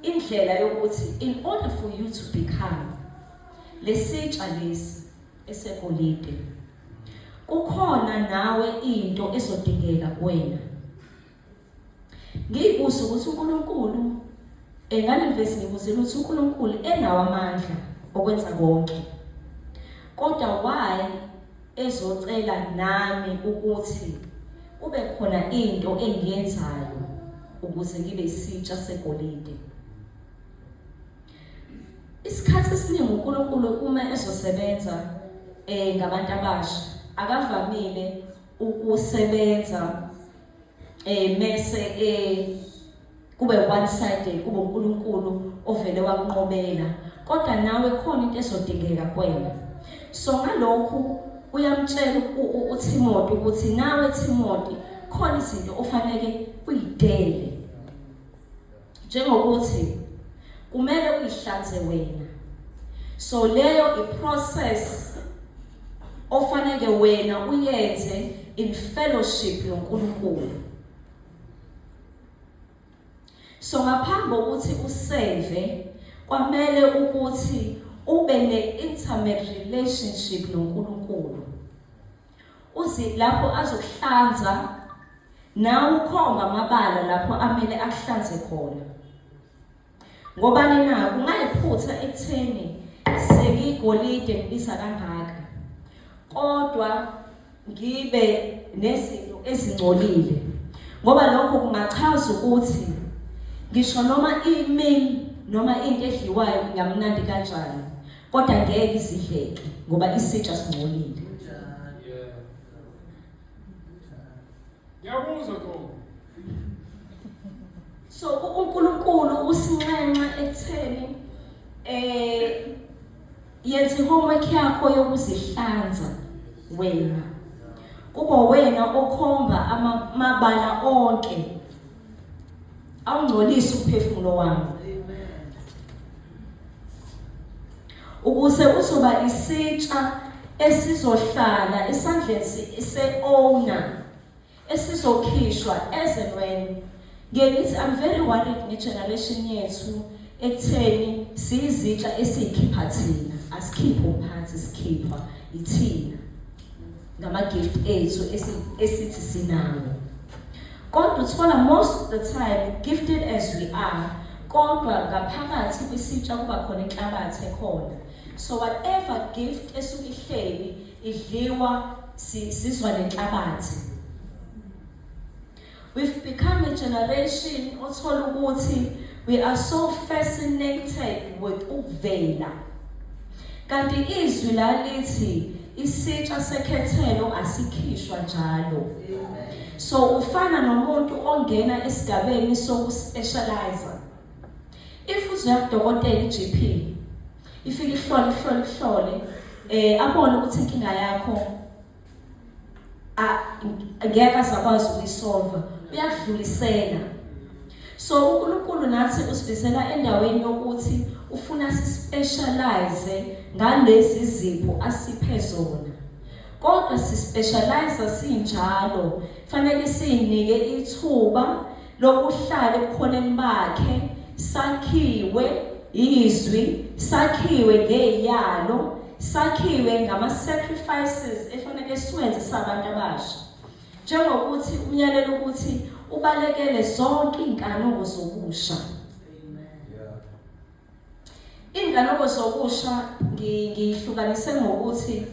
indlela yokuthi in order for you to become lesitsha lesi esegolide kukhona nawe into ezodingeka kuwena. Ngiyibuza ukuthi uNkulunkulu ngale verse ngibuzela ukuthi uNkulunkulu enawo amandla okwenza konke. Kodwa why ezocela nami ukuthi kube khona into engiyenzayo ukuze ngibe isitsha segolide? Isikhathi esiningi uNkulunkulu uma ezosebenza ngabantu abasha akavamile ukusebenza mase kube one sided, kube uNkulunkulu ovele wakunqobela, kodwa nawe khona into ezodingeka kuwena. So ngalokhu uyamtshela uTimothy ukuthi nawe Timothy khona izinto ofanele uyidele, njengokuthi kumele uyihlanze wena. So leyo iprocess ofanele wena uyenze in fellowship noNkulunkulu. So ngaphambi kokuthi usave kwamele ukuthi ube ne-intimate relationship noNkulunkulu. Uzi lapho azokuhlanza nawe ukhomba amabala lapho amele akuhlanze khona. Ngobani na kungayiphutha ekutheni sekigolide ngibisa kangaka kodwa ngibe nezinto ezingcolile, ngoba lokho kungachaza ukuthi ngisho noma imeal noma into edliwayo ngamnandi kanjani kodwa ngeke isidleke ngoba isitsha singcolile. Yabuza khona. So uNkulunkulu usinxenxa ekutheni yenza homework yakho yokuzihlanza wena. Kuba wena okhomba amabala onke awungcolisi ukuphefumulo wami. Ukuze uzoba isitsha esizohlala esandleni se-owner esizokhishwa as and when. Ngithi I'm very worried ngegeneration yethu ekutheni sizitsha esikhipha thina, asikhiphe umphathi, sikhipha ithina ngama gift ethu esithi sinawo. Kodwa uthola most of the time gifted as we are, kodwa ngaphakathi kwisitsha kuba khona inhlabathi ekhona. So whatever gift esukihleli idliwa sizwa lenhlabathi. We've become a generation othola ukuthi we are so fascinated with ukuvela. Kanti izwi lalithi isitsha sekhethelo asikhishwa njalo. So ufana nomuntu ongena esigabeni sokuspecialize. If uzoya kudokotela iGP, ifike ihlole abone ukuthi inkinga yakho ngeke asakwazi ukuyisolve, uyakudlulisela. So uNkulunkulu nathi usibizela endaweni yokuthi ufuna sispecialize ngalezi zipho asiphe zona. Kodwa sispecialize sinjalo, fanele sinike ithuba lokuhlala ebukhoneni bakhe, sakhiwe izwi, sakhiwe ngeyalo, sakhiwe ngama-sacrifices efanele siwenze sabantu abasha. Njengokuthi umyalelo ukuthi ubalekele zonke inkanuko zobusha. Inkanuko zobusha ngihlukanise ngokuthi